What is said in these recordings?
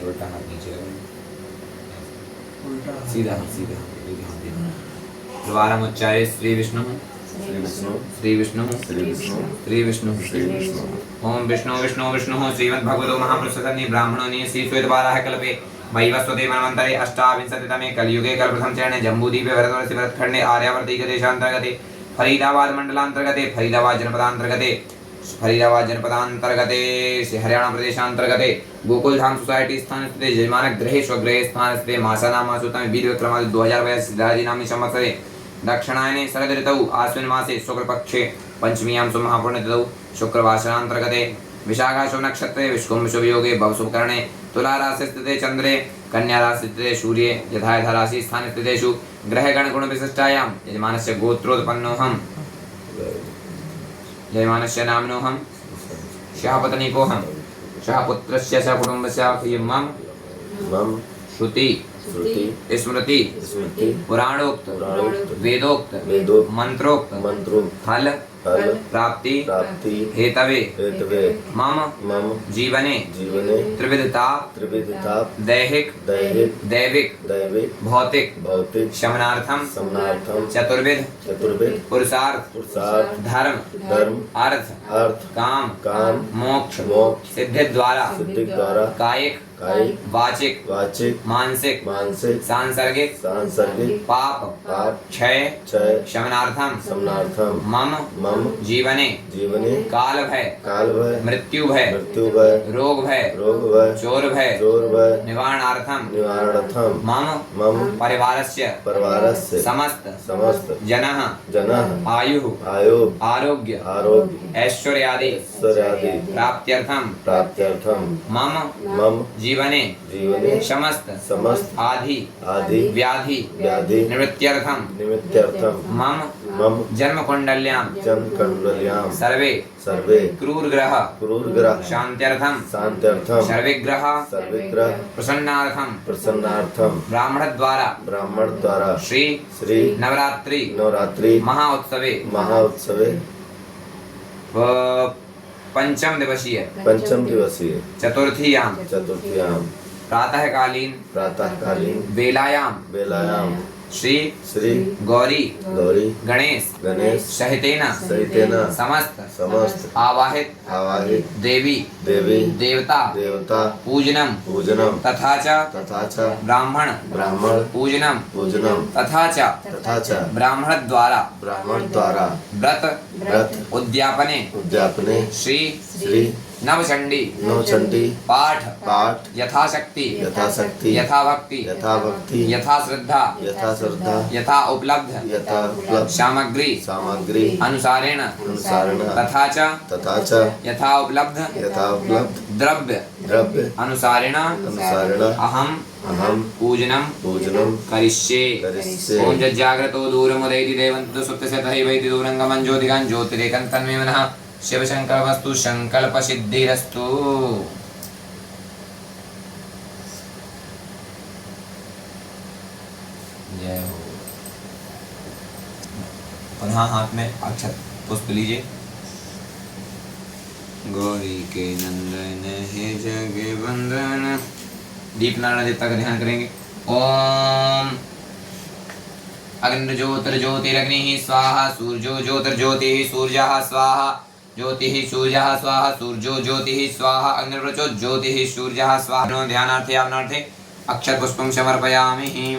उल्टा हाथ नीचे करो, सीधा हाथ, सीधा हाथ, सीधा हाथ देना। दोबारा उच्चारे श्री विष्णु श्री विष्णु श्री विष्णु श्री विष्णु श्री विष्णु श्री विष्णु। ओम विष्णु विष्णु विष्णु श्रीमद्भगवतो महापुरुषसन्नि ब्राह्मणोनि श्रीश्वेतवाराह कल्पे वैवस्वते मनवन्तरे अष्टाविंशतितमे कलियुगे कल्पप्रथम चरणे जम्बूद्वीपे भरतवर्षे भरतखण्डे आर्यावर्ते देशान्तर्गते फरीदाबाद मण्डलान्तर्गते फरीदाबाद जनपदान्तर्गते हरियाणा प्रदेशान्तर्गते गोकुलधाम सोसाइटी स्थान स्थिते यजमानक गृहे स्वगृहे स्थान स्थिते मासानां मासोत्तमे वीर्यविक्रमादित्य 2022 सिद्धादि नाम्नि संवत्सरे दक्षिणायने शरद ऋतौ आश्विन मासे शुक्लपक्षे पंचमीयां सुमहापुण्यतिथौ शुक्रवासरान्तर्गते विशाखाशो नक्षत्रे विष्कुम्भ शुभयोगे भवशुभकरणे तुला राशि स्थिते चंद्रे कन्या राशि स्थिते सूर्ये यथा यथा राशि स्थान स्थितेषु ग्रहगण गुण विशिष्टायां यजमानस्य गोत्रोत्पन्नोऽहं यजमानस्य नाम्नोऽहं शाहपत्नीकोऽहं शाहपुत्रस्य स कुटुम्बस्य मम श्रुति स्मृति पुराणोक्त वेदोक्त मंत्रोक्त फल प्राप्ति हेतवे मम जीवने त्रिविधता दैहिक दैविक भौतिक शमनार्थम चतुर्विध पुरुषार्थ धर्म अर्थ काम मोक्ष सिद्धि द्वारा कायिक वाचिक मानसिक सांसर्गिक पाप क्षय शमनार्थम मम जीवने काल भय मृत्यु भय रोग भय चोर भय निवारणार्थम मम परिवारस्य समस्त जनः आयुः आरोग्य ऐश्वर्यादि प्राप्त्यर्थम मम जीवने समस्त आदि व्याधि निवृत्त्यर्थम मम जन्म कुंडल्यां सर्वे क्रूर ग्रह शांत्यर्थम सर्वे ग्रह प्रसन्नार्थम ब्राह्मण द्वारा श्री नवरात्रि महाउत्सवे पंचम दिवसीय चतुर्थीयां प्रातःकालीन बेलायां श्री गौरी गणेश सहितेन समस्त आवाहित देवी देवता पूजनम तथा च ब्राह्मण पूजनम तथा च ब्राह्मण द्वारा व्रत उद्यापने श्री नवचंडी पाठ यथाशक्ति यथा भक्ति यथा श्रद्धा यथा उपलब्ध सामग्री अनुसारेण तथा च यथा उपलब्ध द्रव्य अनुसारेण अहम पूजनम करिष्ये। ओम जाग्रतो दूरमुदैति देवन्तु सुप्तस्य तथैवैति दूरंगमं ज्योतिकां ज्योतिरेकं तन्मे मनः शिव शंकर वस्तु संकल्प सिद्धिरस्तु। जय हो। पुनः हाथ में अक्षत पुष्प लीजिए। गौरी के नंदन हे जग बंदन। दीप नारायण देवता का ध्यान करेंगे। ओम अग्निर्ज्योतिर्ज्योतिरग्निः स्वाहा सूर्यो ज्योतिर्ज्योतिः सूर्यः स्वाहा ज्योतिः सूर्यः स्वाहा सूर्यो ज्योतिः स्वाहा अग्निर्वचो ज्योतिः सूर्यः स्वाहा। ध्यानार्थे आवनार्थे अक्षत पुष्पं समर्पयामि।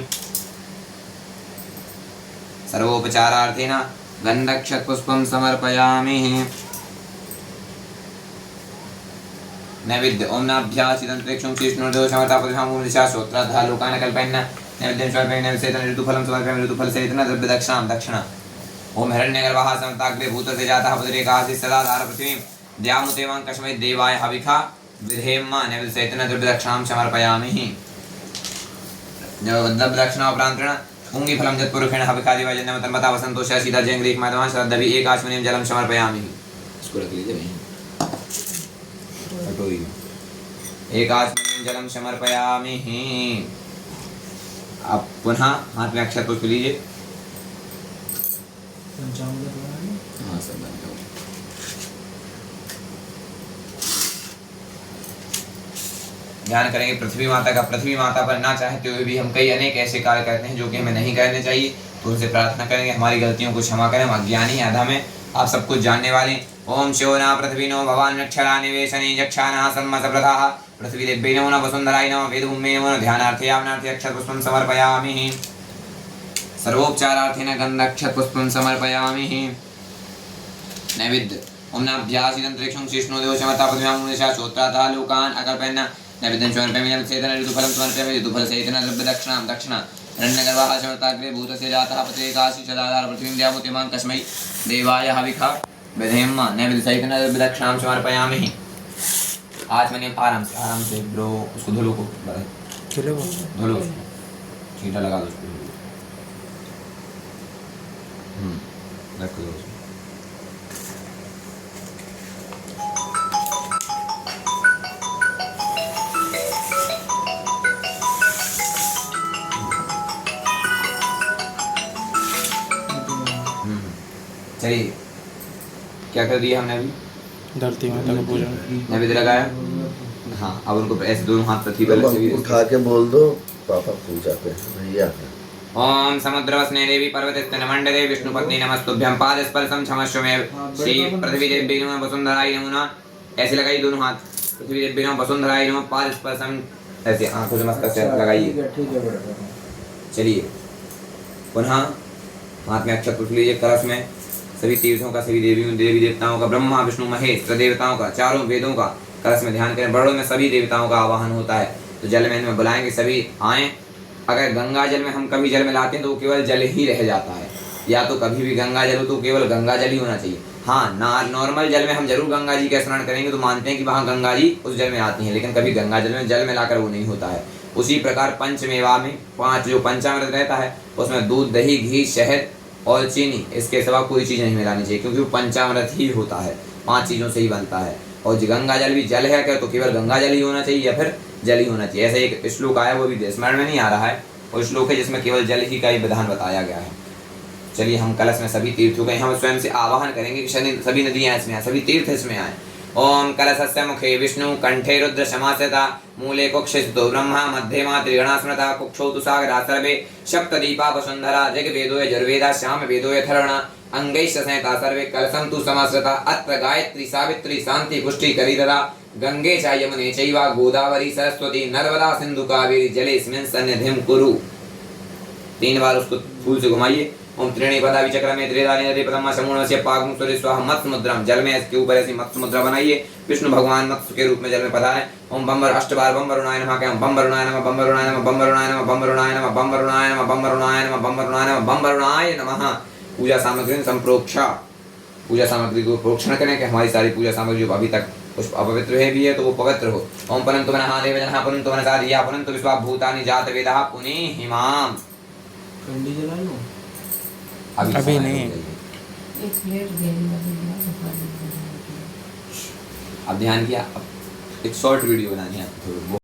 सर्वोपचारार्थेन गन्धक्षत पुष्पं समर्पयामि। नैवेद्य ओम नाभ्यासितंत्रिक्षं कृष्णोर्दो समर्पयामि दिशा श्रोत्राद्धा लोकान कल्पयन् नैवेद्यं समर्पयामि नैवेद्यं ऋतुफलं समर्पयामि ऋतुफलसहितेन द्रव्य दक्षिणा ओम हिरण्यगर्भः समताग्रे भूतस्य जातः पुत्रेकासि सदा धार पृथ्वीं द्यामुतेवां कस्मै देवाय हविखा विधेम नैवेद्यसहितेन द्रव्य दक्षिणां समर्पयामि। द्रव्य दक्षिणोपरान्तेन पुंगीफलं यत्पुरुषेण हविखादिवा जन्मतन्मता वसन्तोषः सीता जयङ्ग्रीक माधवः श्रद्धभि एकाश्मनीं जलं समर्पयामि। इसको रख लीजिए भाई कटोरी में। एकाश्मनीं जलं समर्पयामि। अब पुनः हाथ में अक्षत पुष्प लीजिए। हाँ सब बन गया। ध्यान करेंगे पृथ्वी माता का। पृथ्वी माता पर ना चाहते हुए भी हम कई अनेक ऐसे कार्य करते हैं जो कि हमें नहीं करने चाहिए, तो उनसे प्रार्थना करेंगे हमारी गलतियों को क्षमा करें। हम अज्ञानी हैं, अधम हैं, आप सब कुछ जानने वाले। ओम शिवना पृथ्वीनो भवान नक्षरा निवेशने यक्षानः सन्मतप्रथाः पृथ्वी देव्यै नमो नमः वसुन्धराय नमः वेदभूम्यै नमो नमः ध्यानार्थे यावनार्थे अक्षतपुष्पं समर्पयामि सर्वोपचारार्थेन गन्धक्षतपुष्पं समर्पयामि नैवेद्य ओम नाभ्यासिदंतरिक्षं शिष्णुदेव शमता पृथ्व्यां मुनिशा श्रोत्रातः लोकान् अकल्पयन् नैवेद्यं समर्पयामि नमस्तेन ऋतुफलं समर्पयामि ऋतुफलसहितेन द्रव्यदक्षिणां दक्षिणा हिरण्यगर्भाः समर्ताग्रे भूतस्य जातः पते काशीशलाधार पृथ्वीं द्यावतीमान् कस्मै देवाय हविखा विधेम नैवेद्य सहितेन द्रव्यदक्षिणां समर्पयामि। आज मैंने आराम से ब्रो उसको धुलो को धुलो छींटा लगा दो उसको। रखो दो। चलिए क्या कर दिया हमने अभी? धरती माता का पूजन नैवेद्य लगाया। हाँ अब उनको ऐसे दोनों हाथ पृथ्वी पर उठा के बोल दो पापा पूजा पे भैया। ओम समुद्रवस्ने देवी पर्वतस्ते मंडले विष्णुपत्नी नमस्तुभ्यं पादस्पर्शं क्षमस्व मे श्री पृथ्वी देवी नमः वसुंधराय नमः। ऐसे लगाइए दोनों हाथ, पृथ्वी देवी नमः वसुंधराय नमः पादस्पर्शं ऐसे आंखों से मस्तक से लगाइए। चलिए पुनः हाथ में अक्षत पुष्प लीजिए, कलश में सभी तीर्थों का, सभी देवी देवताओं का, ब्रह्मा विष्णु महेश देवताओं का, चारों वेदों का कलश में ध्यान करें। बड़ों में सभी देवताओं का आवाहन होता है, तो जल में इनमें बुलाएंगे, सभी आए। अगर गंगा जल में हम कभी जल में लाते हैं तो वो केवल जल ही रह जाता है, या तो कभी भी गंगा जल हो तो केवल गंगा जल ही होना चाहिए। हाँ नॉर्मल जल में हम जरूर गंगा जी का स्नान करेंगे तो मानते हैं कि वहाँ गंगा जी उस जल में आती हैं, लेकिन कभी गंगा जल में लाकर वो नहीं होता है। उसी प्रकार पंचमेवा में 5 जो पंचामृत रहता है उसमें दूध, दही, घी, शहद और चीनी, इसके सिवा कोई चीज़ नहीं मिलानी चाहिए, क्योंकि वो पंचामृत ही होता है, 5 चीज़ों से ही बनता है। और गंगा जल भी जल है क्या, तो केवल गंगा जल ही होना चाहिए या फिर जल ही होना चाहिए। ऐसा एक श्लोक आया, वो भी स्मरण में नहीं आ रहा है, वो श्लोक है जिसमें केवल जल ही का ही विधान बताया गया है। चलिए हम कलश में सभी तीर्थों का हम स्वयं से आवाहन करेंगे कि सभी नदियाँ इसमें आए, सभी तीर्थ इसमें आए। ओम कलशस्य मुखे विष्णु कंठे रुद्र समासता मूले कुक्षितो ब्रह्मा मध्ये मा त्रिगणा स्मृता कुक्षौ तु सागरा सर्वे सप्तदीपा वसुंधरा जगवेदो यजुर्वेदा श्याम वेदो यथर्वणा अंगैश्च संहिता सर्वे कलशं तु समाश्रिता अत्र गायत्री सावित्री शांति पुष्टि करितरा गंगे च यमुने चैव गोदावरी सरस्वती नर्मदा सिंधु कावेरी जलेस्मिन् सन्निधिं कुरु। 3 बार उसको फूल से घुमाइए। ओम त्रीणि पदा विचक्रमे त्रिदानि नदी पदम समूणस्य पागुं सूर्य स्वाहा मत्स्य मुद्राम, जल में इसके ऊपर ऐसी मत्स्य मुद्रा बनाइए। विष्णु भगवान मत्स्य के रूप में जल में पधारे। ओम बम्बर 8 बार बम वरुणाय नमः कहं, बम वरुणाय नमः, बम वरुणाय नमः, बम वरुणाय नमः, बम वरुणाय नमः, बम वरुणाय नमः, बम वरुणाय नमः, बम वरुणाय नमः, बम वरुणाय नमः। पूजा सामग्री संप्रोक्षा, पूजा सामग्री को प्रोक्षण करें कि हमारी सारी पूजा सामग्री जो अभी तक कुछ अपवित्र है भी है तो वो पवित्र हो। ओम परंतु मनः देवजनः परंतु मनसा धिया परंतु विश्वा भूतानि जात वेदः पुनीहिमाम। कंडी जला लो अभी नहीं, अब ध्यान किया। अब एक शॉर्ट वीडियो बनानी है आपको।